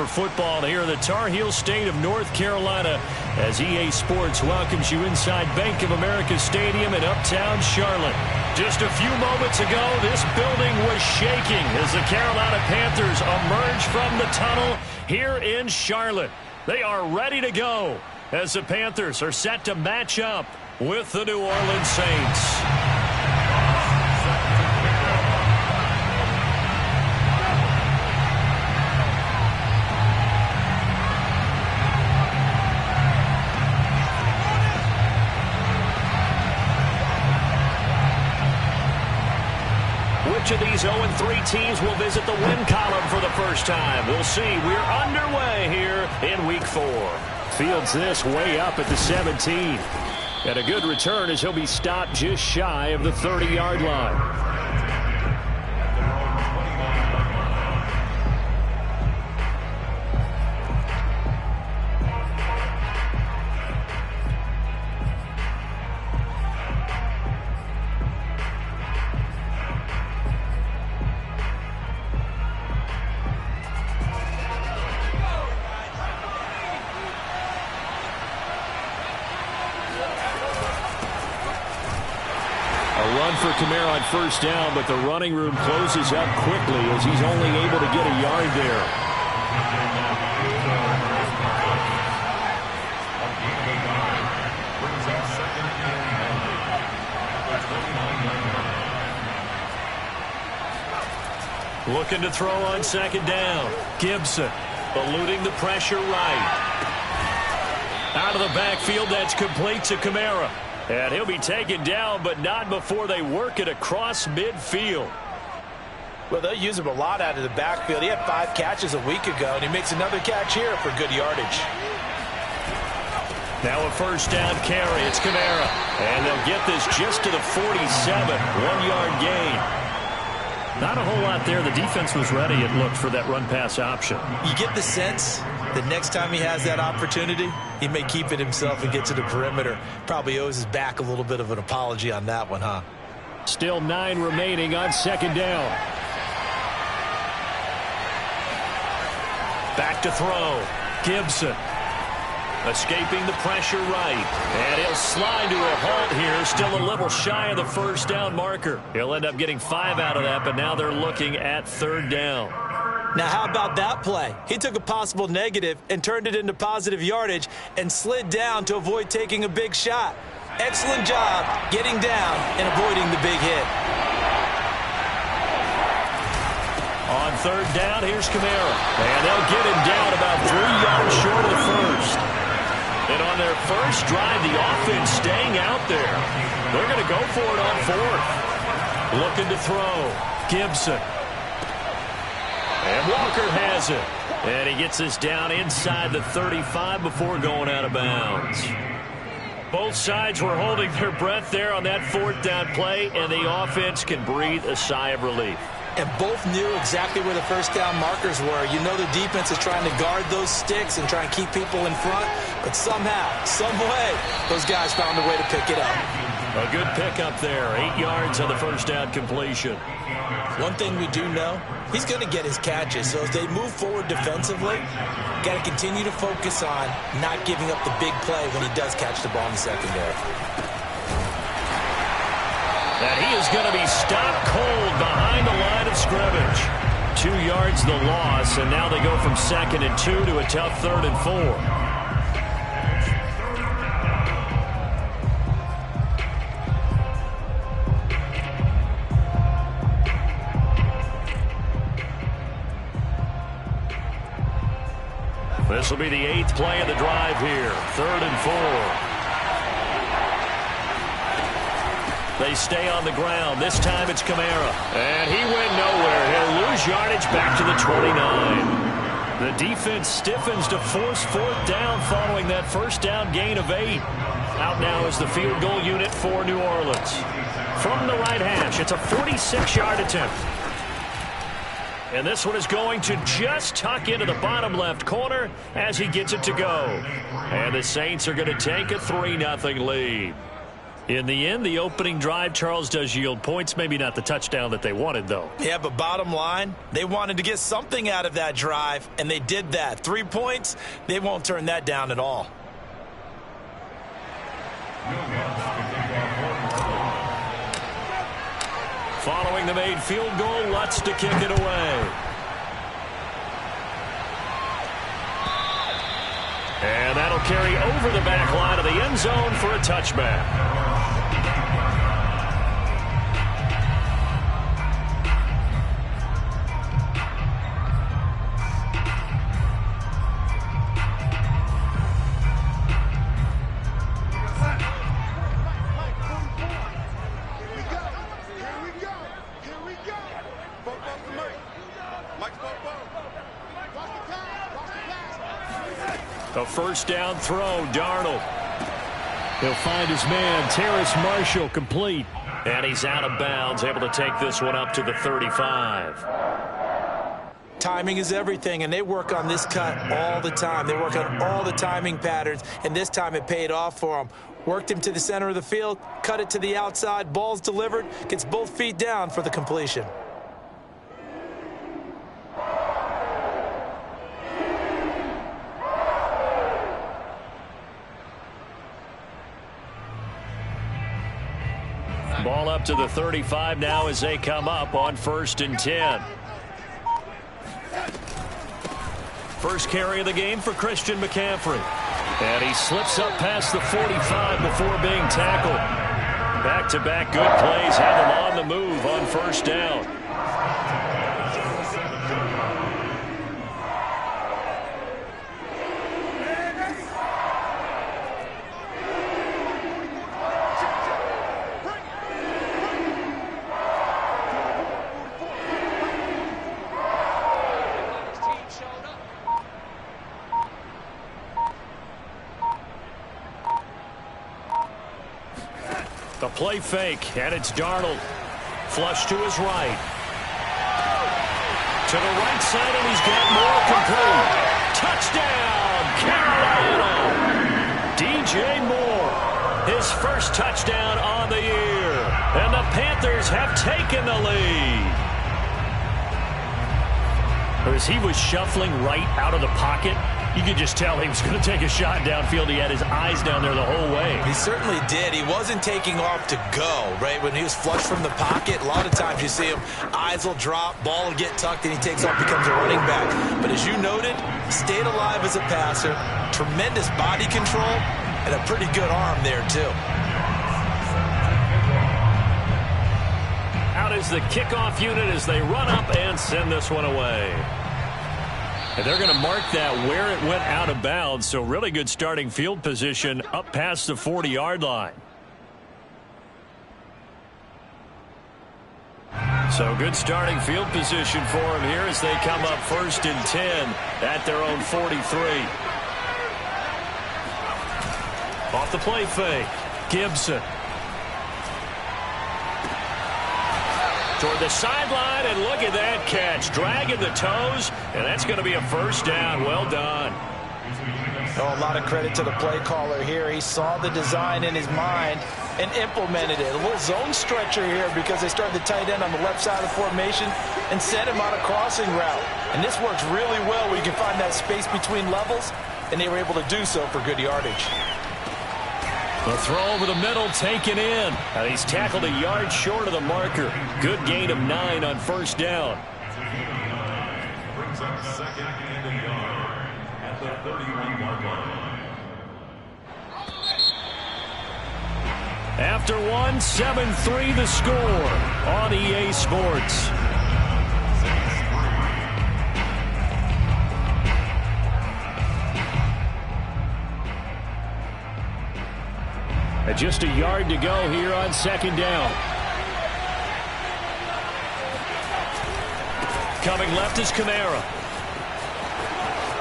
Football here in the Tar Heel state of North Carolina as EA Sports welcomes you inside Bank of America Stadium in uptown Charlotte. Just a few moments ago, this building was shaking as the Carolina Panthers emerge from the tunnel here in Charlotte. They are ready to go as the Panthers are set to match up with the New Orleans Saints. Which of these 0-3 teams will visit the win column for the first time? We'll see. We're underway here in Week 4. Fields this way up at the 17. And a good return as he'll be stopped just shy of the 30-yard line. For Kamara on first down, but the running room closes up quickly as he's only able to get a yard there. Looking to throw on second down. Gibson eluding the pressure right. Out of the backfield, that's complete to Kamara. And he'll be taken down, but not before they work it across midfield. Well, they'll use him a lot out of the backfield. He had 5 catches a week ago, and he makes another catch here for good yardage. Now a first down carry. It's Kamara. And they'll get this just to the 47. 1-yard gain. Not a whole lot there. The defense was ready, it looked, for that run-pass option. You get the sense that next time he has that opportunity, he may keep it himself and get to the perimeter. Probably owes his back a little bit of an apology on that one, huh? Still 9 remaining on second down. Back to throw. Gibson escaping the pressure right. And he'll slide to a halt here. Still a little shy of the first down marker. He'll end up getting 5 out of that, but now they're looking at third down. Now, how about that play? He took a possible negative and turned it into positive yardage and slid down to avoid taking a big shot. Excellent job getting down and avoiding the big hit. On third down, here's Kamara. And they'll get him down about 3 yards short of the first. And on their first drive, the offense staying out there. They're going to go for it on fourth. Looking to throw. Gibson. And Walker has it. And he gets this down inside the 35 before going out of bounds. Both sides were holding their breath there on that fourth down play, and the offense can breathe a sigh of relief. And both knew exactly where the first down markers were. You know the defense is trying to guard those sticks and try and keep people in front. But somehow, some way, those guys found a way to pick it up. A good pickup there. 8 yards on the first down completion. One thing we do know, he's going to get his catches. So as they move forward defensively, got to continue to focus on not giving up the big play when he does catch the ball in the secondary. And he is going to be stopped cold behind the line of scrimmage. 2 yards the loss, and now they go from 2nd and 2 to a tough 3rd and 4. This will be the 8th play of the drive here. 3rd and 4. They stay on the ground. This time it's Kamara. And he went nowhere. He'll lose yardage back to the 29. The defense stiffens to force 4th down following that first down gain of 8. Out now is the field goal unit for New Orleans. From the right hash, it's a 46-yard attempt. And this one is going to just tuck into the bottom left corner as he gets it to go. And the Saints are going to take a 3-0 lead. In the end, the opening drive, Charles, does yield points. Maybe not the touchdown that they wanted, though. Yeah, but bottom line, they wanted to get something out of that drive, and they did that. 3 points, they won't turn that down at all. Following the made field goal, Lutz to kick it away. And that'll carry over the back line of the end zone for a touchback. A first down throw, Darnold. He'll find his man, Terrace Marshall, complete. And he's out of bounds, able to take this one up to the 35. Timing is everything, and they work on this cut all the time. They work on all the timing patterns, and this time it paid off for them. Worked him to the center of the field, cut it to the outside, ball's delivered, gets both feet down for the completion. Ball up to the 35 now as they come up on 1st and 10. First carry of the game for Christian McCaffrey. And he slips up past the 45 before being tackled. Back-to-back good plays have him on the move on first down. The play fake, and it's Darnold. Flush to his right. To the right side, and he's got more complete. Touchdown, Carolina! DJ Moore, his first touchdown on the year. And the Panthers have taken the lead. As he was shuffling right out of the pocket, you could just tell he was going to take a shot downfield. He had his eyes down there the whole way. He certainly did. He wasn't taking off to go, right? When he was flushed from the pocket, a lot of times you see him, eyes will drop, ball will get tucked, and he takes off, becomes a running back. But as you noted, stayed alive as a passer, tremendous body control, and a pretty good arm there, too. Out is the kickoff unit as they run up and send this one away. And they're going to mark that where it went out of bounds, so really good starting field position up past the 40-yard line. So good starting field position for them here as they come up 1st and 10 at their own 43. Off the play fake, Gibson. Toward the sideline, and look at that catch. Dragging the toes, and that's going to be a first down. Well done. Oh, a lot of credit to the play caller here. He saw the design in his mind and implemented it. A little zone stretcher here because they started the tight end on the left side of the formation and sent him on a crossing route. And this works really well where you can find that space between levels, and they were able to do so for good yardage. The throw over the middle taken in. And he's tackled a yard short of the marker. Good gain of 9 on first down. Brings up 2nd and a yard at the 31-yard line. After one, 7-3 the score on EA Sports. Just a yard to go here on 2nd down. Coming left is Kamara.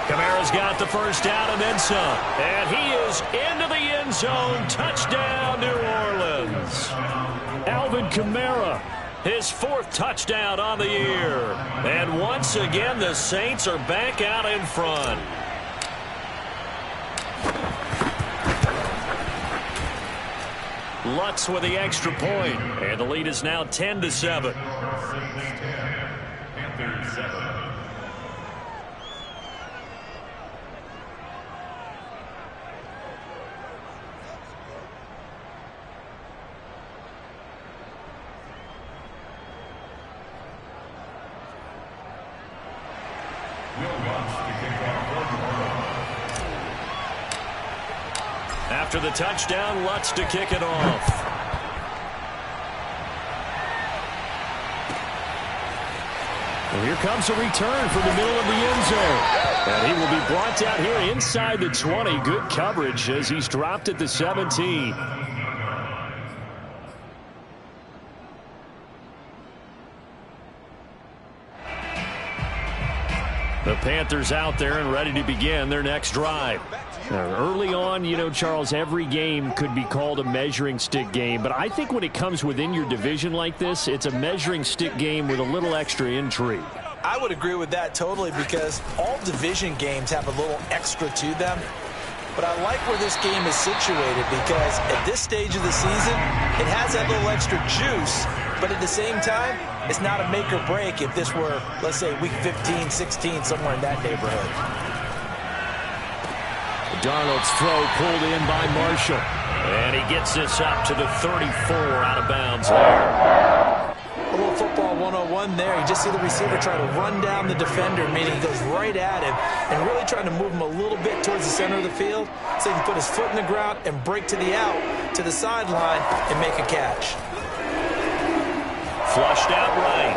Kamara's got the first down and then some. And he is into the end zone. Touchdown, New Orleans. Alvin Kamara, his 4th touchdown on the year. And once again, the Saints are back out in front. Lutz with the extra point, and the lead is now 10-7. Panthers 7. After the touchdown, Lutz to kick it off. And here comes a return from the middle of the end zone. And he will be brought down here inside the 20. Good coverage as he's dropped at the 17. The Panthers out there and ready to begin their next drive. Early on, you know, Charles, every game could be called a measuring stick game. But I think when it comes within your division like this, it's a measuring stick game with a little extra intrigue. I would agree with that totally because all division games have a little extra to them. But I like where this game is situated because at this stage of the season, it has that little extra juice. But at the same time, it's not a make or break if this were, let's say, week 15, 16, somewhere in that neighborhood. Darnold's throw pulled in by Marshall. And he gets this up to the 34 out of bounds there. A little football 101 there. You just see the receiver try to run down the defender, meaning he goes right at him and really trying to move him a little bit towards the center of the field so he can put his foot in the ground and break to the out, to the sideline, and make a catch. Flushed out right.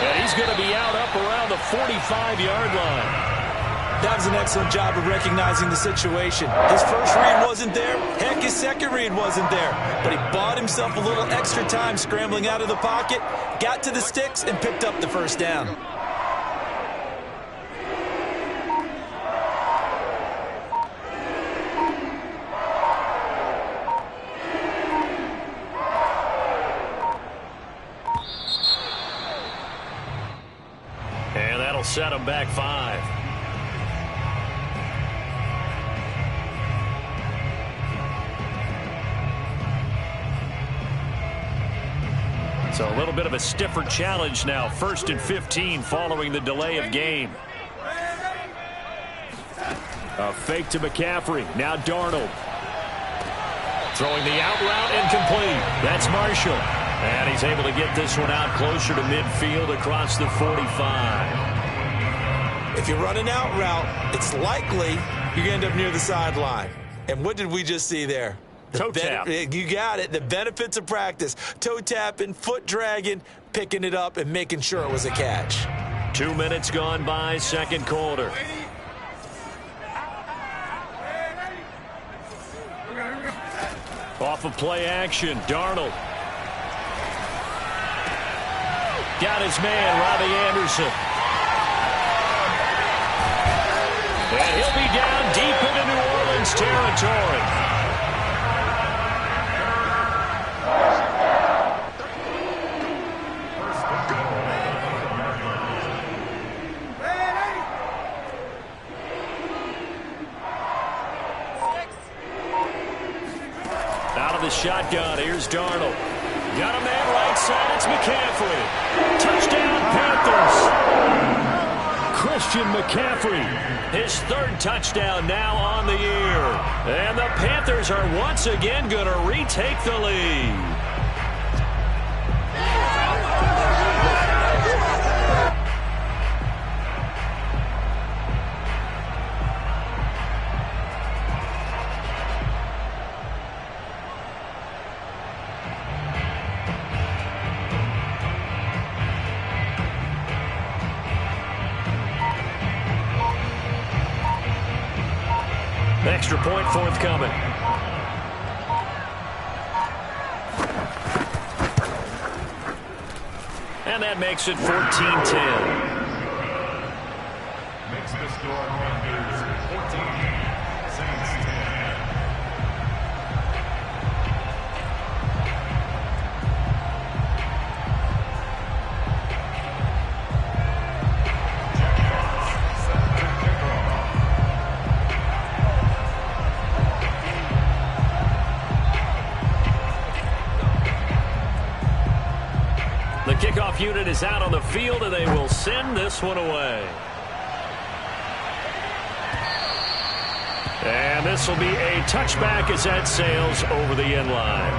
And he's going to be out up around the 45-yard line. That was an excellent job of recognizing the situation. His first read wasn't there. Heck, his second read wasn't there. But he bought himself a little extra time scrambling out of the pocket, got to the sticks, and picked up the first down. And that'll set him back 5. So a little bit of a stiffer challenge now. 1st and 15 following the delay of game. A fake to McCaffrey. Now Darnold. Throwing the out route incomplete. That's Marshall. And he's able to get this one out closer to midfield across the 45. If you run an out route, it's likely you're going to end up near the sideline. And what did we just see there? Toe tap. You got it. The benefits of practice. Toe tapping, foot dragging, picking it up, and making sure it was a catch. 2 minutes gone by, second quarter. Off of play action, Darnold. Got his man, Robbie Anderson. And he'll be down deep into New Orleans territory. Out of the shotgun, here's Darnold. Got a man right side, it's McCaffrey. Touchdown, Panthers. Christian McCaffrey, his 3rd touchdown now on the year. And the Panthers are once again going to retake the lead. Extra point forthcoming. And that makes it 14-10. Makes the score Panthers 14, Saints 10. unit is out on the field, and they will send this one away. And this will be a touchback as that sails over the end line.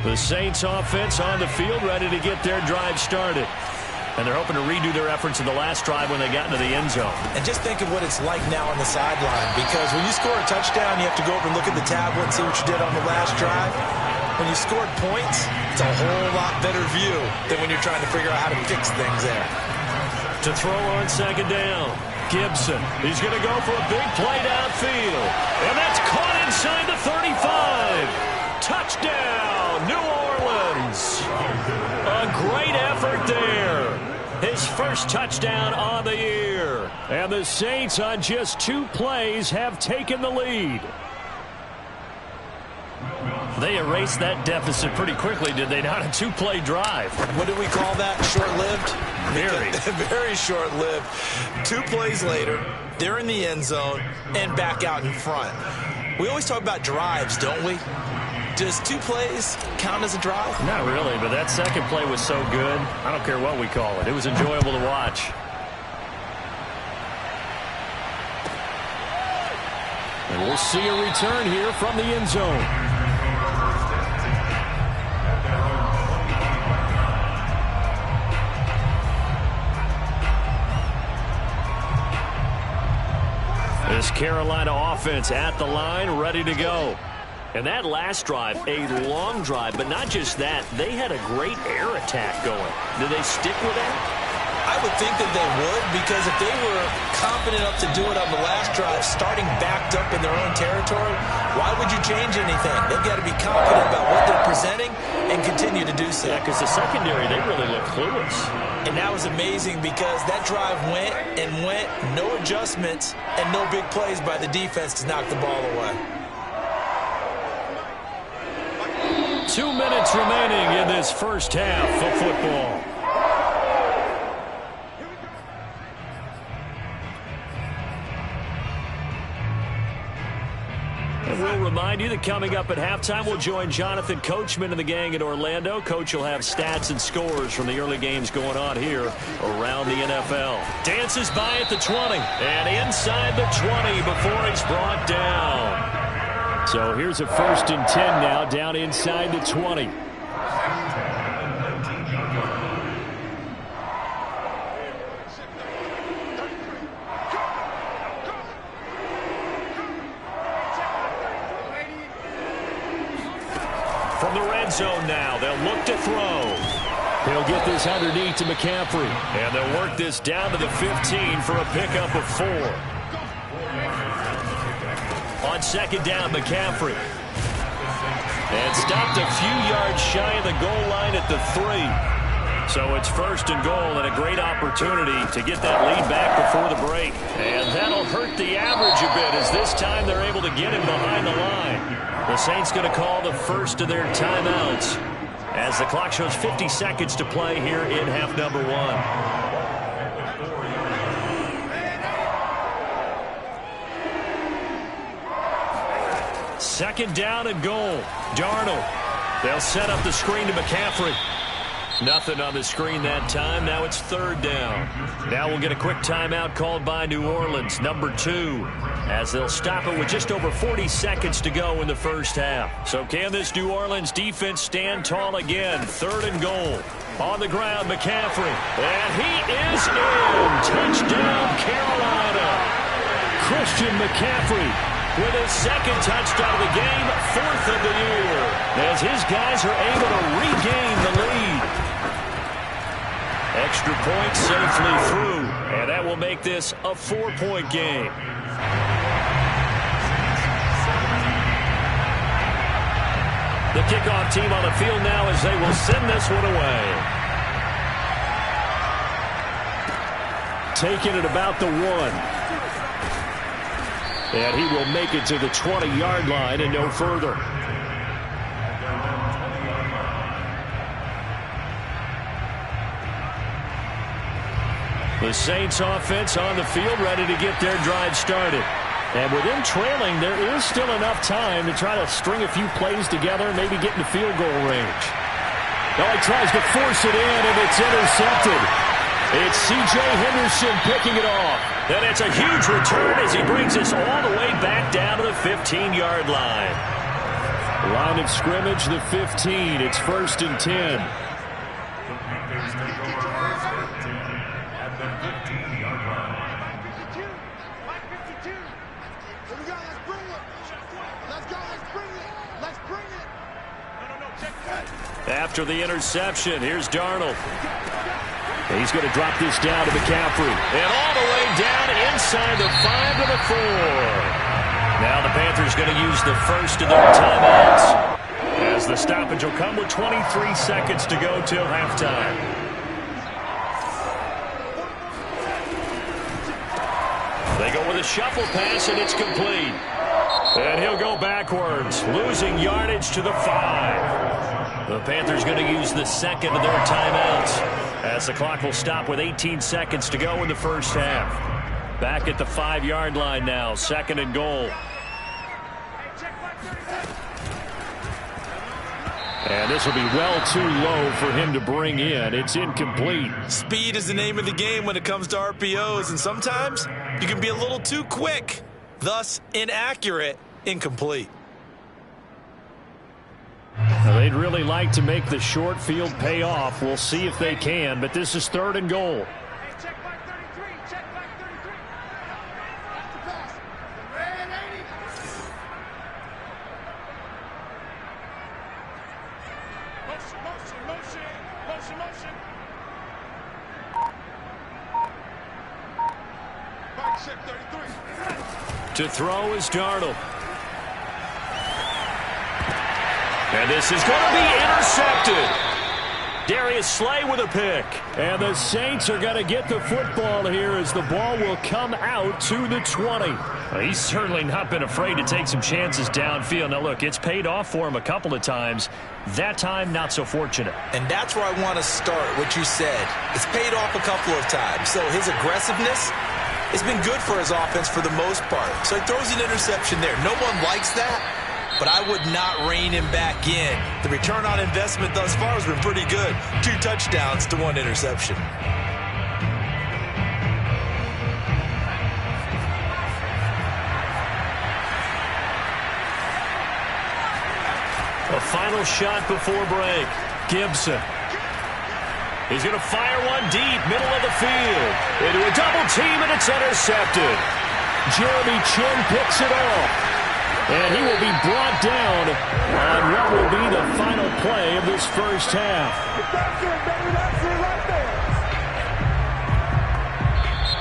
The Saints offense on the field, ready to get their drive started. And they're hoping to redo their efforts in the last drive when they got into the end zone. And just think of what it's like now on the sideline, because when you score a touchdown, you have to go over and look at the tablet and see what you did on the last drive. When you scored points, it's a whole lot better view than when you're trying to figure out how to fix things there. To throw on second down, Gibson. He's going to go for a big play downfield. And that's caught inside the 35. Touchdown, New Orleans. A great effort there. His first touchdown on the year. And the Saints on just 2 plays have taken the lead. They erased that deficit pretty quickly, did they not? A 2-play drive. What do we call that? Short-lived? Very. Very short-lived. 2 plays later, they're in the end zone and back out in front. We always talk about drives, don't we? Does 2 plays count as a drive? Not really, but that second play was so good. I don't care what we call it. It was enjoyable to watch. And we'll see a return here from the end zone. This Carolina offense at the line, ready to go. And that last drive, a long drive, but not just that. They had a great air attack going. Did they stick with that? I would think that they would, because if they were confident enough to do it on the last drive, starting backed up in their own territory, why would you change anything? They've got to be confident about what they're presenting and continue to do so. Yeah, because the secondary, they really look clueless. And that was amazing, because that drive went and went, no adjustments, and no big plays by the defense to knock the ball away. 2 minutes remaining in this first half of football. And we'll remind you that coming up at halftime, we'll join Jonathan Coachman and the gang in Orlando. Coach will have stats and scores from the early games going on here around the NFL. Dances by at the 20 and inside the 20 before he's brought down. So here's a 1st and 10 now, down inside the 20. From the red zone now, they'll look to throw. He'll get this underneath to McCaffrey. And they'll work this down to the 15 for a pickup of 4. On second down, McCaffrey. And stopped a few yards shy of the goal line at the 3. So it's 1st and goal, and a great opportunity to get that lead back before the break. And that'll hurt the average a bit, as this time they're able to get him behind the line. The Saints going to call the first of their timeouts as the clock shows 50 seconds to play here in half number 1. Second down and goal. Darnold. They'll set up the screen to McCaffrey. Nothing on the screen that time. Now it's 3rd down. Now we'll get a quick timeout called by New Orleans, number 2, as they'll stop it with just over 40 seconds to go in the first half. So can this New Orleans defense stand tall again? 3rd and goal. On the ground, McCaffrey. And he is in. Touchdown, Carolina. Christian McCaffrey with his 2nd touchdown of the game, 4th of the year, as his guys are able to regain the lead. Extra point safely through, and that will make this a 4-point game. The kickoff team on the field now as they will send this one away. Taking it about the 1. And he will make it to the 20-yard line and no further. The Saints offense on the field ready to get their drive started. And with them trailing, there is still enough time to try to string a few plays together and maybe get into field goal range. Now he tries to force it in, and it's intercepted. It's C.J. Henderson picking it off. And it's a huge return as he brings us all the way back down to the 15-yard line. Line of scrimmage, the 15. It's 1st and 10. The Panthers take over first and 10 at the 15-yard line. 52. 52. Here we go. Let's bring it. Let's go. Let's bring it. Let's bring it. No. Check that. After the interception, here's Darnold. He's going to drop this down to McCaffrey. And all the way down inside the 5 to the 4. Now the Panthers going to use the first of their timeouts, as the stoppage will come with 23 seconds to go till halftime. They go with a shuffle pass, and it's complete. And he'll go backwards, losing yardage to the 5. The Panthers going to use the second of their timeouts, as the clock will stop with 18 seconds to go in the first half. Back at the 5-yard line now, 2nd and goal. And this will be well too low for him to bring in. It's incomplete. Speed is the name of the game when it comes to RPOs, and sometimes you can be a little too quick, thus inaccurate, incomplete. Now, they'd really like to make the short field pay off. We'll see if they can, but this is 3rd and goal. Check back 33. Check back 33. That's the pass. Red 80. Motion. Back check 33. To throw is Darnold. And this is going to be intercepted. Darius Slay with a pick. And the Saints are going to get the football here as the ball will come out to the 20. Well, he's certainly not been afraid to take some chances downfield. Now, look, it's paid off for him a couple of times. That time, not so fortunate. And that's where I want to start, what you said. It's paid off a couple of times. So his aggressiveness has been good for his offense for the most part. So he throws an interception there. No one likes that, but I would not rein him back in. The return on investment thus far has been pretty good. 2 touchdowns to 1 interception. A final shot before break. Gibson. He's going to fire one deep, middle of the field. Into a double team, and it's intercepted. Jeremy Chin picks it off. And he will be brought down on what will be the final play of this first half. That's it, baby. That's it right there.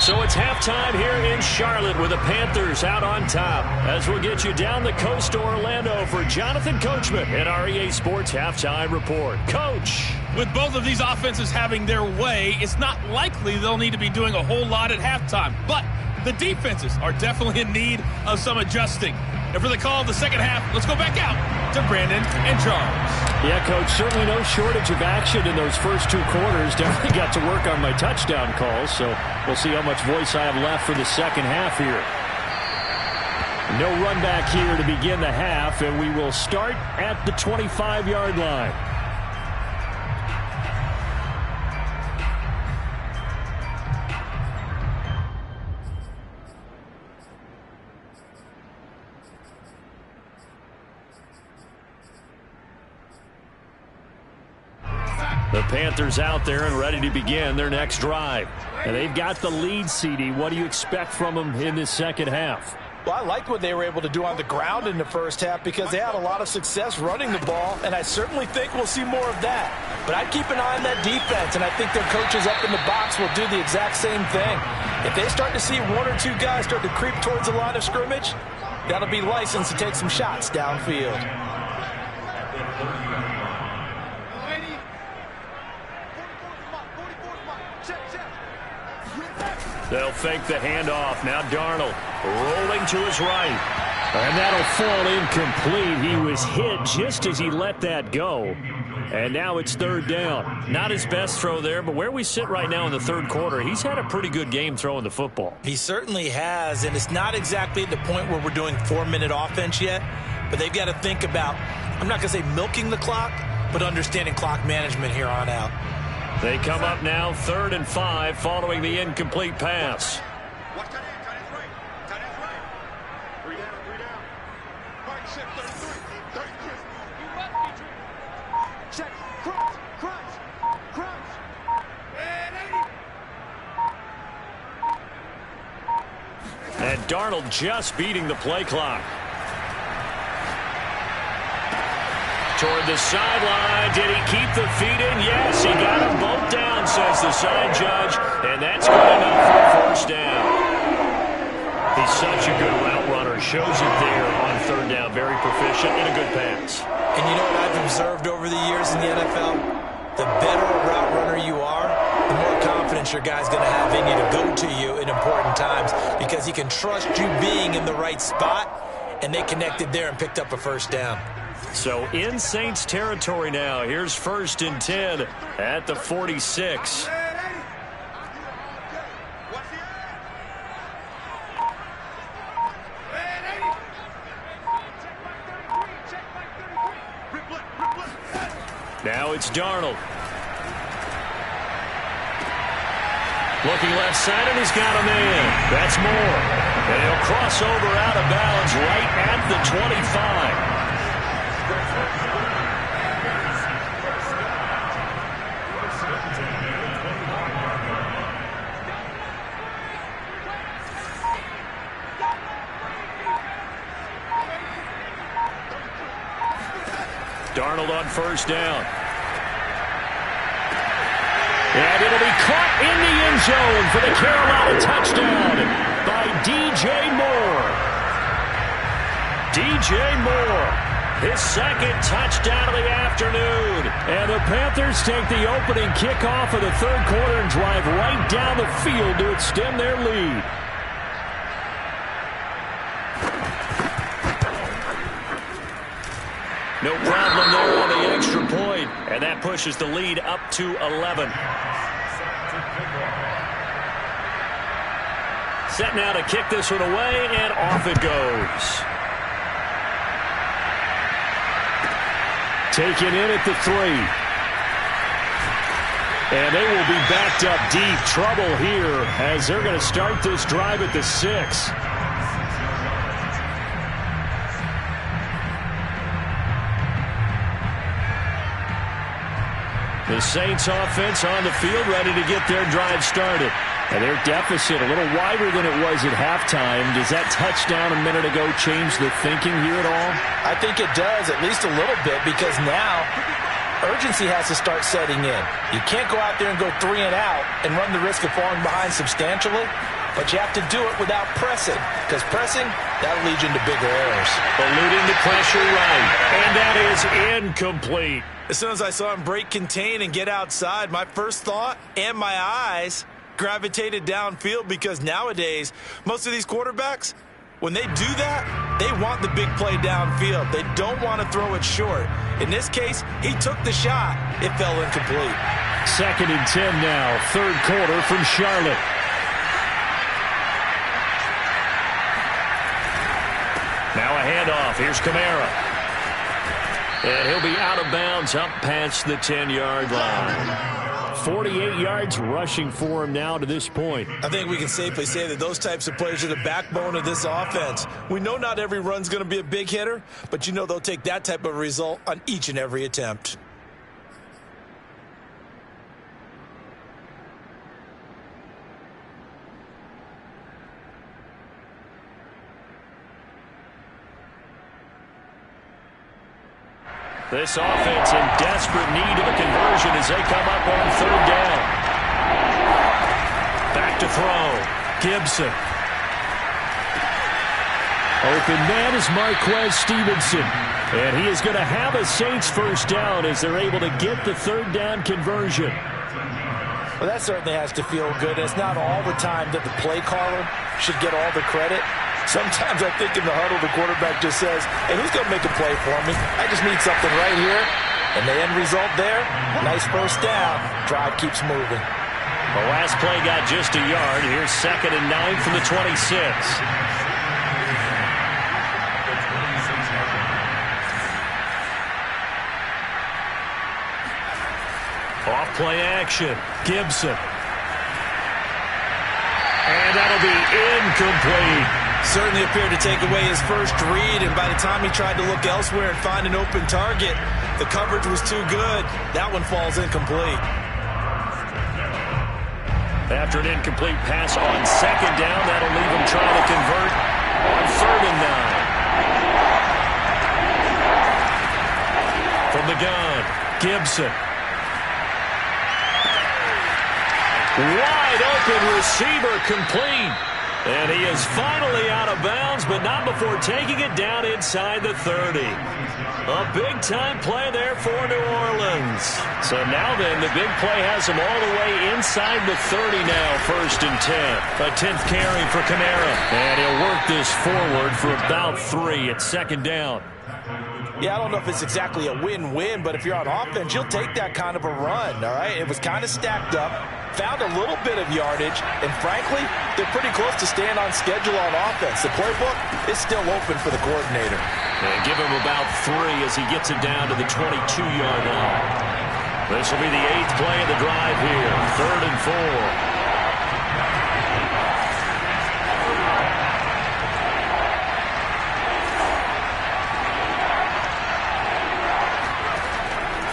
So it's halftime here in Charlotte with the Panthers out on top. As we'll get you down the coast to Orlando for Jonathan Coachman at our EA Sports Halftime Report. Coach. With both of these offenses having their way, it's not likely they'll need to be doing a whole lot at halftime. But the defenses are definitely in need of some adjusting. And for the call of the second half, let's go back out to Brandon and Charles. Yeah, Coach, certainly no shortage of action in those first 2 quarters. Definitely got to work on my touchdown calls, so we'll see how much voice I have left for the second half here. No run back here to begin the half, and we will start at the 25-yard line. The Panthers out there and ready to begin their next drive. And they've got the lead, CD. What do you expect from them in this second half? Well, I liked what they were able to do on the ground in the first half because they had a lot of success running the ball, and I certainly think we'll see more of that. But I'd keep an eye on that defense, and I think their coaches up in the box will do the exact same thing. If they start to see 1 or 2 guys start to creep towards the line of scrimmage, that'll be licensed to take some shots downfield. They'll fake the handoff. Now Darnold rolling to his right. And that'll fall incomplete. He was hit just as he let that go. And now it's third down. Not his best throw there, but where we sit right now in the third quarter, he's had a pretty good game throwing the football. He certainly has, and it's not exactly at the point where we're doing 4-minute offense yet, but they've got to think about, I'm not going to say milking the clock, but understanding clock management here on out. They come up now 3rd and 5 following the incomplete pass. Watch that in. Tight end's right. Tight end's right. 3 down, 3 down. Right, check, 33. 33. You what, Petrie? Check. Crunch. Crunch. Crunch. And Darnold just beating the play clock. Toward the sideline. Did he keep the feet in? Yes, he got them both down, says the side judge. And that's good enough for a first down. He's such a good route runner. Shows it there on 3rd down. Very proficient and a good pass. And you know what I've observed over the years in the NFL? The better a route runner you are, the more confidence your guy's going to have in you to go to you in important times because he can trust you being in the right spot, and they connected there and picked up a first down. So in Saints territory now. Here's 1st and 10 at the 46. Now it's Darnold. Looking left side, and he's got a man. That's Moore. And he'll cross over out of bounds right at the 25. Darnold on 1st down. And it'll be caught in the end zone for the Carolina touchdown by DJ Moore. DJ Moore, his 2nd touchdown of the afternoon. And the Panthers take the opening kickoff of the 3rd quarter and drive right down the field to extend their lead. No problem there on the extra point, and that pushes the lead up to 11. Set now to kick this one away, and off it goes. Taken in at the 3. And they will be backed up deep. Trouble here as they're going to start this drive at the 6. The Saints offense on the field ready to get their drive started. And their deficit a little wider than it was at halftime. Does that touchdown a minute ago change the thinking here at all? I think it does, at least a little bit, because now urgency has to start setting in. You can't go out there and go 3 and out and run the risk of falling behind substantially, but you have to do it without pressing, because pressing, that'll lead you into bigger errors. Eluding the pressure right, and that is incomplete. As soon as I saw him break contain and get outside, my first thought and my eyes gravitated downfield, because nowadays, most of these quarterbacks, when they do that, they want the big play downfield. They don't want to throw it short. In this case, he took the shot. It fell incomplete. 2nd and 10 now, 3rd quarter from Charlotte. Now a handoff. Here's Kamara. And he'll be out of bounds up past the 10-yard line. 48 yards rushing for him now to this point. I think we can safely say that those types of players are the backbone of this offense. We know not every run's going to be a big hitter, but you know they'll take that type of result on each and every attempt. This offense in desperate need of a conversion as they come up on 3rd down. Back to throw. Gibson. Open man is Marquez Stevenson. And he is going to have a Saints first down as they're able to get the 3rd down conversion. Well, that certainly has to feel good. It's not all the time that the play caller should get all the credit. Sometimes I think in the huddle, the quarterback just says, hey, who's going to make a play for me? I just need something right here. And the end result there, nice first down. Drive keeps moving. The last play got just a yard. Here's 2nd and 9 from the 26. Off play action. Gibson. And that'll be incomplete. Certainly appeared to take away his first read, and by the time he tried to look elsewhere and find an open target, the coverage was too good. That one falls incomplete. After an incomplete pass on 2nd down, that'll leave him trying to convert on 3rd and 9. From the gun, Gibson. Wide open receiver, complete. And he is finally out of bounds, but not before taking it down inside the 30. A big-time play there for New Orleans. So now then, the big play has him all the way inside the 30 now, 1st and 10. A 10th carry for Kamara. And he'll work this forward for about 3 at 2nd down. Yeah, I don't know if it's exactly a win-win, but if you're on offense, you'll take that kind of a run, all right? It was kind of stacked up, found a little bit of yardage, and frankly, they're pretty close to staying on schedule on offense. The playbook is still open for the coordinator. And give him about 3 as he gets it down to the 22-yard line. This will be the 8th play of the drive here, 3rd and 4.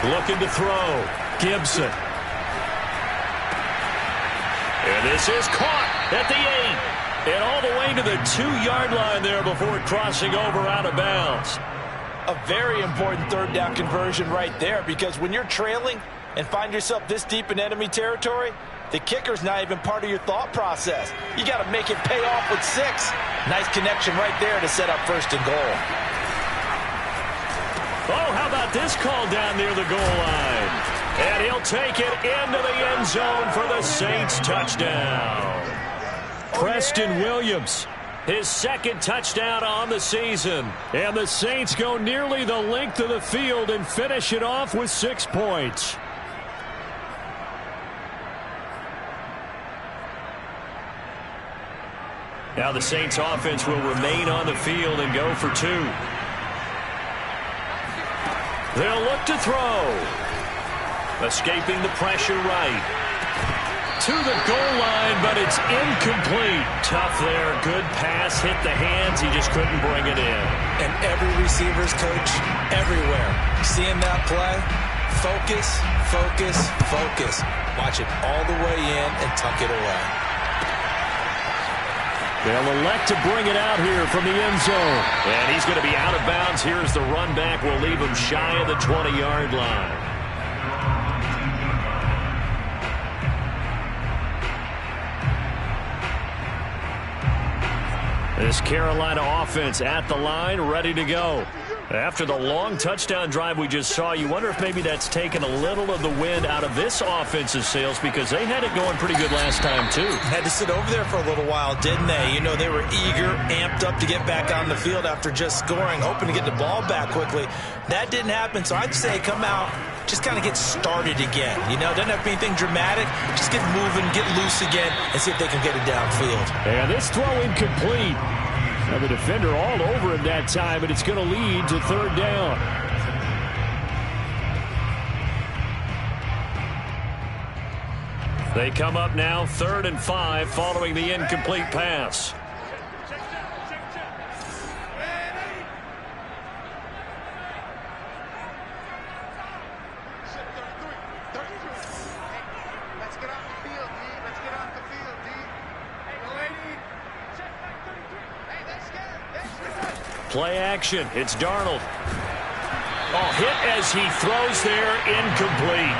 Looking to throw. Gibson. And this is caught at the 8. And all the way to the 2-yard line there before crossing over out of bounds. A very important 3rd down conversion right there, because when you're trailing and find yourself this deep in enemy territory, the kicker's not even part of your thought process. You got to make it pay off with 6. Nice connection right there to set up 1st and goal. Oh, how about this call down near the goal line? And he'll take it into the end zone for the Saints touchdown. Preston Williams, his 2nd touchdown on the season. And the Saints go nearly the length of the field and finish it off with 6 points. Now the Saints offense will remain on the field and go for 2. They'll look to throw. Escaping the pressure right. To the goal line, but it's incomplete. Tough there. Good pass. Hit the hands. He just couldn't bring it in. And every receiver's coach everywhere. Seeing that play, focus, focus, focus. Watch it all the way in and tuck it away. They'll elect to bring it out here from the end zone. And he's going to be out of bounds. Here's the run back. We'll leave him shy of the 20-yard line. This Carolina offense at the line, ready to go. After the long touchdown drive we just saw, you wonder if maybe that's taken a little of the wind out of this offensive sails, because they had it going pretty good last time, too. Had to sit over there for a little while, didn't they? You know, they were eager, amped up to get back on the field after just scoring, hoping to get the ball back quickly. That didn't happen, so I'd say come out, just kind of get started again. You know, doesn't have to be anything dramatic. Just get moving, get loose again, and see if they can get it downfield. And this throw incomplete. Now the defender all over him that time, and it's going to lead to 3rd down. They come up now 3rd and 5 following the incomplete pass. Play action. It's Darnold. Oh, hit as he throws there, incomplete.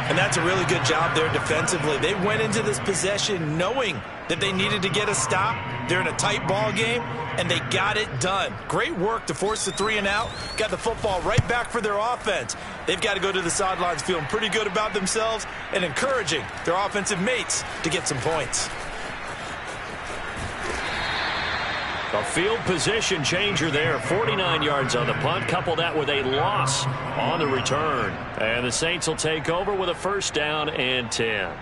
And that's a really good job there defensively. They went into this possession knowing that they needed to get a stop. They're in a tight ball game, and they got it done. Great work to force the 3 and out. Got the football right back for their offense. They've got to go to the sidelines feeling pretty good about themselves and encouraging their offensive mates to get some points. A field position changer there. 49 yards on the punt. Couple that with a loss on the return. And the Saints will take over with a first down and 10.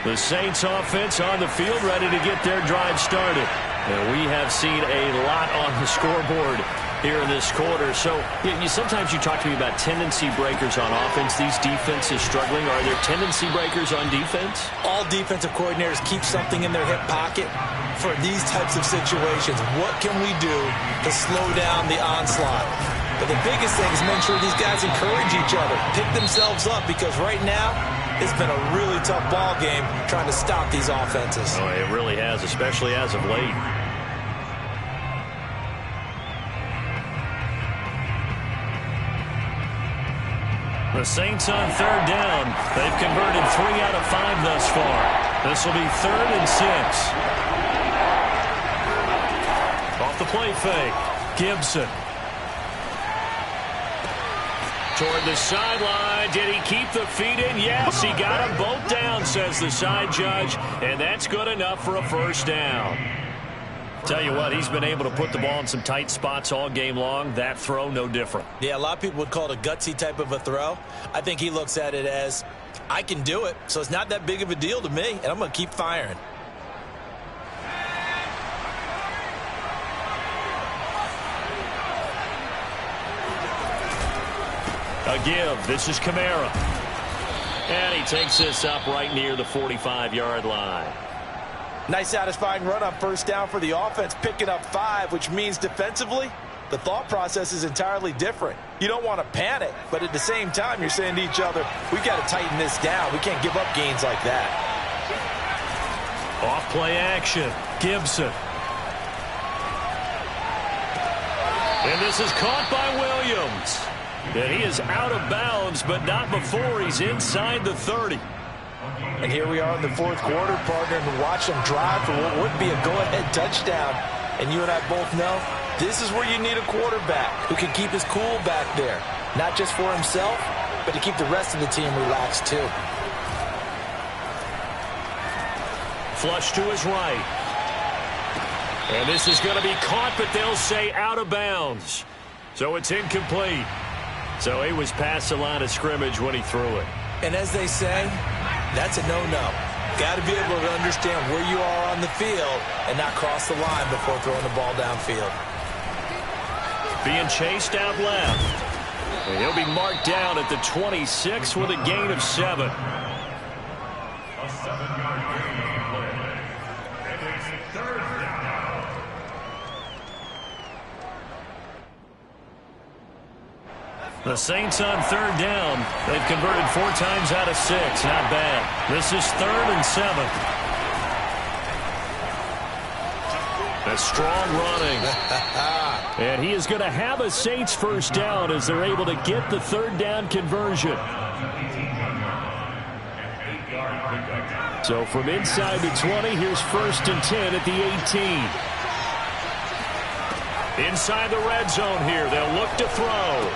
The Saints offense on the field, ready to get their drive started. And we have seen a lot on the scoreboard here in this quarter. So sometimes you talk to me about tendency breakers on offense. These defenses struggling. Are there tendency breakers on defense? All defensive coordinators keep something in their hip pocket for these types of situations. What can we do to slow down the onslaught? But the biggest thing is make sure these guys encourage each other, pick themselves up, because right now it's been a really tough ball game trying to stop these offenses. Oh, it really has, especially as of late. The Saints on third down. They've converted 3 out of 5 thus far. This will be 3rd and 6. Off the play fake. Gibson. Toward the sideline. Did he keep the feet in? Yes, he got them both down, says the side judge. And that's good enough for a first down. Tell you what, he's been able to put the ball in some tight spots all game long. That throw, no different. Yeah, a lot of people would call it a gutsy type of a throw. I think he looks at it as, I can do it, so it's not that big of a deal to me, and I'm going to keep firing. A give. This is Kamara. And he takes this up right near the 45-yard line. Nice satisfying run on first down for the offense, picking up 5, which means defensively, the thought process is entirely different. You don't want to panic, but at the same time, you're saying to each other, we've got to tighten this down. We can't give up gains like that. Off play action. Gibson. And this is caught by Williams. And he is out of bounds, but not before he's inside the 30. And here we are in the fourth quarter, partner, and watch them drive for what would be a go-ahead touchdown. And you and I both know this is where you need a quarterback who can keep his cool back there. Not just for himself, but to keep the rest of the team relaxed too. Flush to his right. And this is going to be caught, but they'll say out of bounds. So it's incomplete. So he was past the line of scrimmage when he threw it. And as they say, that's a no-no. Got to be able to understand where you are on the field and not cross the line before throwing the ball downfield. Being chased out left. And he'll be marked down at the 26 with a gain of 7. A 7-yard gain play. And it's 3rd down. The Saints on third down. They've converted 4 times out of 6. Not bad. This is 3rd and 7. A strong running. And he is going to have a Saints first down as they're able to get the third down conversion. So from inside the 20, here's 1st and 10 at the 18. Inside the red zone here. They'll look to throw.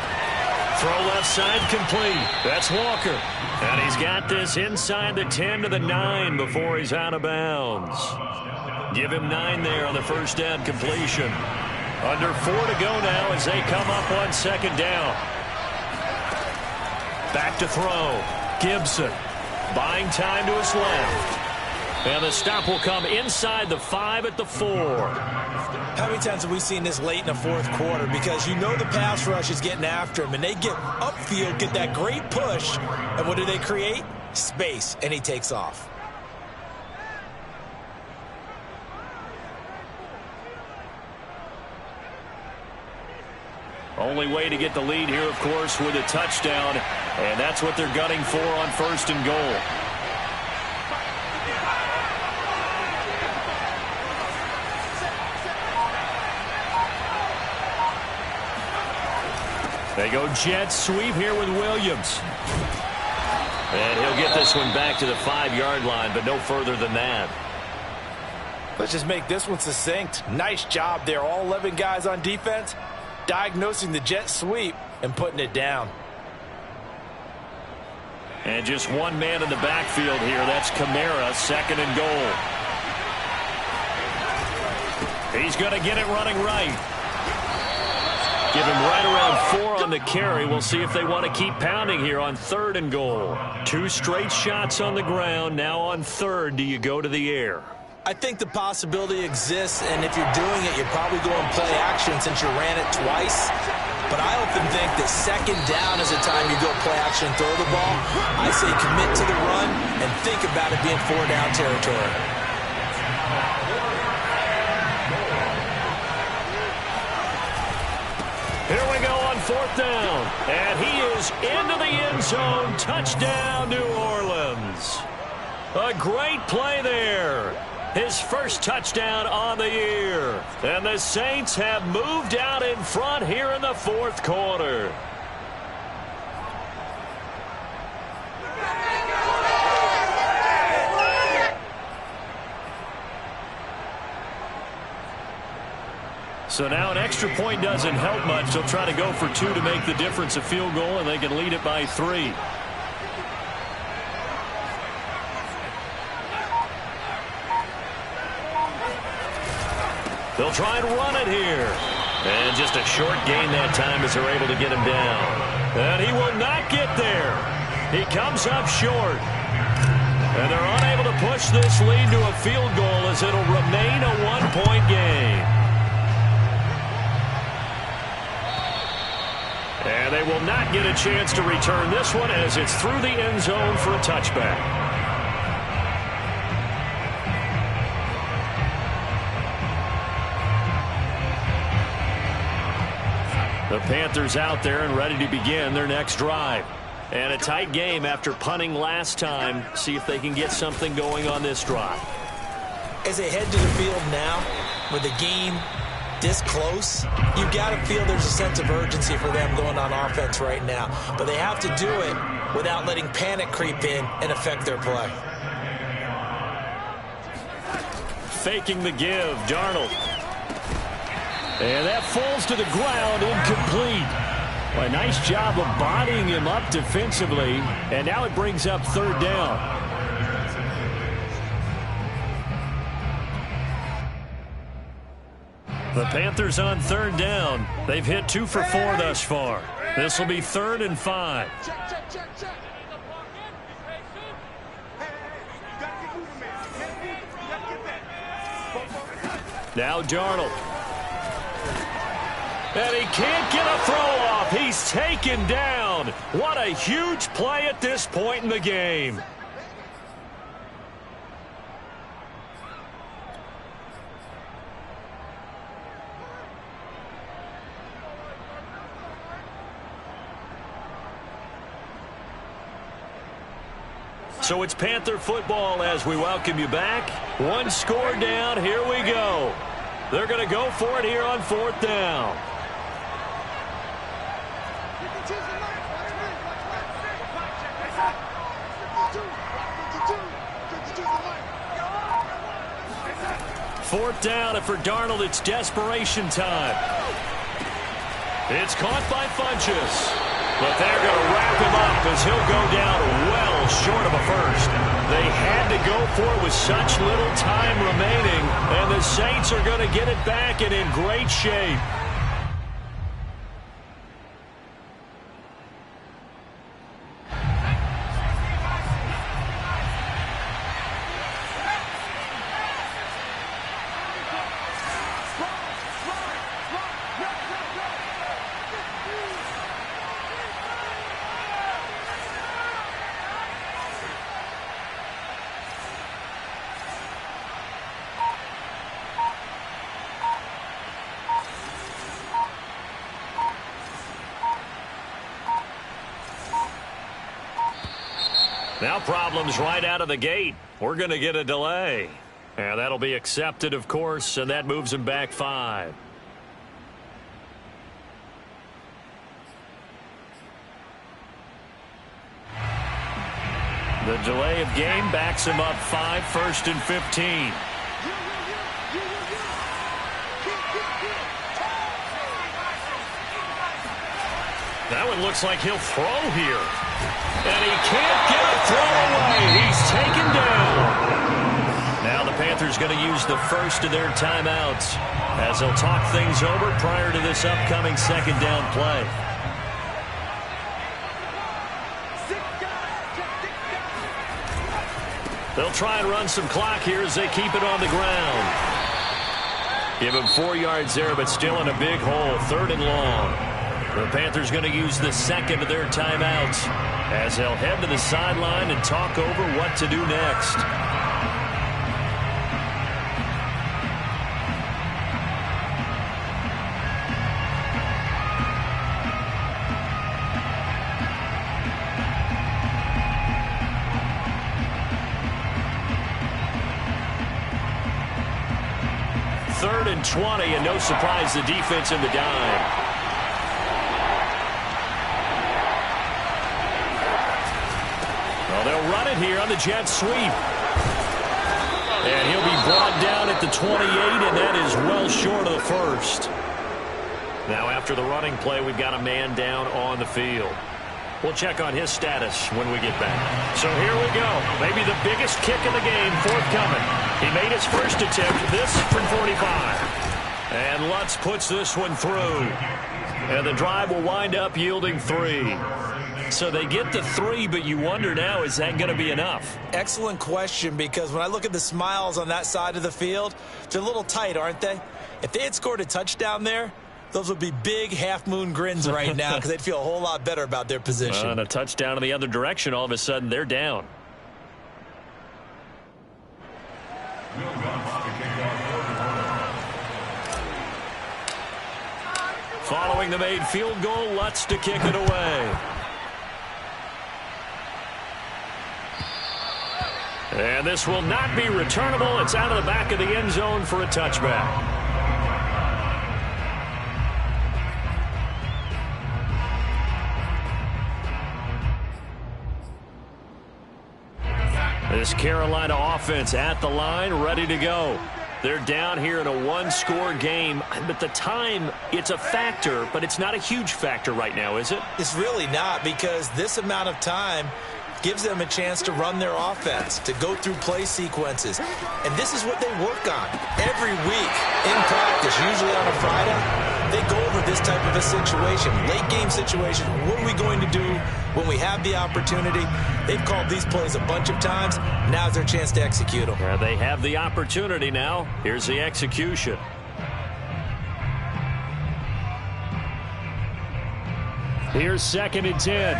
Throw left side complete. That's Walker. And he's got this inside the 10 to the 9 before he's out of bounds. Give him 9 there on the first down completion. Under 4 to go now as they come up on 2nd down. Back to throw. Gibson buying time to his left. And the stop will come inside the 5 at the 4. How many times have we seen this late in the fourth quarter? Because you know the pass rush is getting after him, and they get upfield, get that great push, and what do they create? Space, and he takes off. Only way to get the lead here, of course, with a touchdown, and that's what they're gunning for on 1st and goal. They go jet sweep here with Williams. And he'll get this one back to the 5-yard line, but no further than that. Let's just make this one succinct. Nice job there. All 11 guys on defense diagnosing the jet sweep and putting it down. And just one man in the backfield here. That's Kamara, 2nd and goal. He's going to get it running right. Give him right around 4 on the carry. We'll see if they want to keep pounding here on 3rd and goal. 2 straight shots on the ground. Now on 3rd, do you go to the air? I think the possibility exists, and if you're doing it, you're probably going play action since you ran it twice. But I often think that 2nd down is the time you go play action and throw the ball. I say commit to the run and think about it being 4-down territory. Here we go on 4th down. And he is into the end zone. Touchdown, New Orleans. A great play there. His first touchdown on the year. And the Saints have moved out in front here in the 4th quarter. So now an extra point doesn't help much. They'll try to go for 2 to make the difference a field goal, and they can lead it by 3. They'll try and run it here. And just a short gain that time as they're able to get him down. And he will not get there. He comes up short. And they're unable to push this lead to a field goal as it'll remain a 1-point game. And they will not get a chance to return this one as it's through the end zone for a touchback. The Panthers out there and ready to begin their next drive. And a tight game after punting last time. See if they can get something going on this drive. As they head to the field now, with the game this close, you've got to feel there's a sense of urgency for them going on offense right now. But they have to do it without letting panic creep in and affect their play. Faking the give, Darnold. And that falls to the ground, incomplete. Well, a nice job of bodying him up defensively. And now it brings up 3rd down. The Panthers on 3rd down. They've hit 2 for 4 thus far. This will be 3rd and 5. Check, check, check, check. Now Darnold. And he can't get a throw off. He's taken down. What a huge play at this point in the game. So it's Panther football as we welcome you back. 1 score down. Here we go. They're going to go for it here on 4th down. Fourth down, and for Darnold, it's desperation time. It's caught by Funchess. But they're going to wrap him up as he'll go down well short of a first. They had to go for it with such little time remaining, and the Saints are going to get it back and in great shape. Now problems right out of the gate. We're going to get a delay. And that'll be accepted, of course, and that moves him back 5. The delay of game backs him up 5, 1st and 15. That one looks like he'll throw here. And he can't get a throw away. He's taken down. Now the Panthers Panthers going to use the first of their timeouts as they'll talk things over prior to this upcoming second down play. They'll try and run some clock here as they keep it on the ground. Give him 4 yards there, but still in a big hole, 3rd and long. The Panthers going to use the second of their timeouts as they'll head to the sideline and talk over what to do next. Third and 20, and no surprise, the defense in the dime. Well, they'll run it here on the jet sweep. And he'll be brought down at the 28, and that is well short of the first. Now, after the running play, we've got a man down on the field. We'll check on his status when we get back. So here we go. Maybe the biggest kick in the game forthcoming. He made his first attempt, this from 45. And Lutz puts this one through. And the drive will wind up yielding 3. So they get the 3, but you wonder now, is that going to be enough? Excellent question, because when I look at the smiles on that side of the field, they're a little tight, aren't they? If they had scored a touchdown there, those would be big half-moon grins right now because they'd feel a whole lot better about their position. And a touchdown in the other direction, all of a sudden they're down. Following the made field goal, Lutz to kick it away. And this will not be returnable. It's out of the back of the end zone for a touchback. This Carolina offense at the line, ready to go. They're down here in a one-score game, but the time, it's a factor, but it's not a huge factor right now, is it? It's really not, because this amount of time gives them a chance to run their offense, to go through play sequences. And this is what they work on every week in practice, usually on a Friday. They go over this type of a situation, late game situation. What are we going to do when we have the opportunity? They've called these plays a bunch of times. Now's their chance to execute them. Yeah, they have the opportunity now. Here's the execution. Here's 2nd and 10.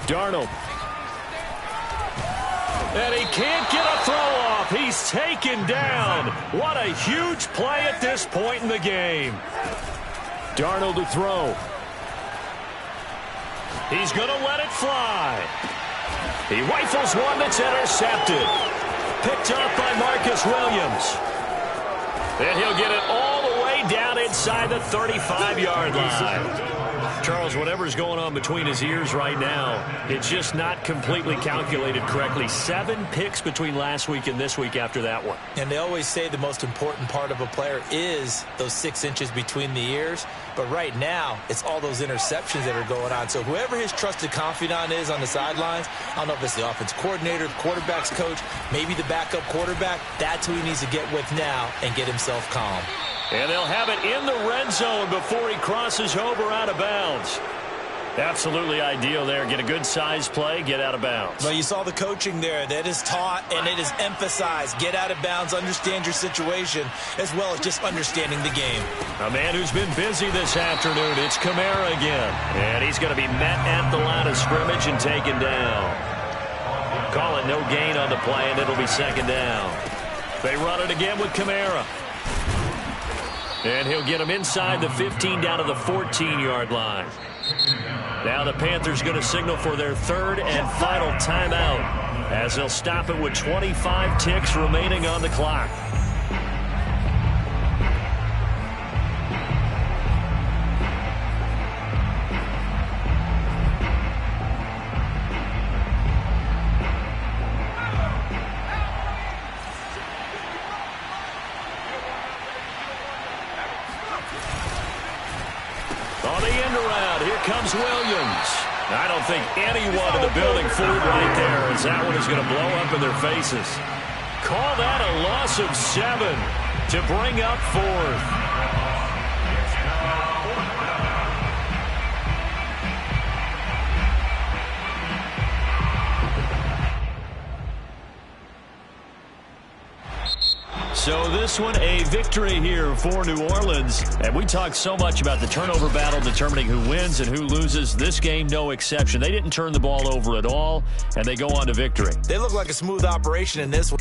Darnold. And he can't get a throw off. He's taken down. What a huge play at this point in the game. Darnold to throw. He's going to let it fly. He rifles one that's intercepted. Picked up by Marcus Williams. And he'll get it all the way down inside the 35-yard line. Charles, whatever's going on between his ears right now, it's just not completely calculated correctly. 7 picks between last week and this week after that one. And they always say the most important part of a player is those 6 inches between the ears. But right now, it's all those interceptions that are going on. So whoever his trusted confidant is on the sidelines, I don't know if it's the offense coordinator, the quarterback's coach, maybe the backup quarterback, that's who he needs to get with now and get himself calm. And they'll have it in the red zone before he crosses over out of bounds. Absolutely ideal there. Get a good size play, get out of bounds. Well, you saw the coaching there. That is taught and it is emphasized. Get out of bounds, understand your situation, as well as just understanding the game. A man who's been busy this afternoon, it's Kamara again. And he's going to be met at the line of scrimmage and taken down. Call it no gain on the play, and it'll be 2nd down. They run it again with Kamara. And he'll get him inside the 15 down to the 14-yard line. Now the Panthers going to signal for their 3rd and final timeout as they'll stop it with 25 ticks remaining on the clock. On the end around, here comes Williams. I don't think anyone in the building fooled right there, as that one is going to blow up in their faces. Call that a loss of 7 to bring up 4th. So this one, a victory here for New Orleans. And we talked so much about the turnover battle determining who wins and who loses. This game, no exception. They didn't turn the ball over at all, and they go on to victory. They look like a smooth operation in this one.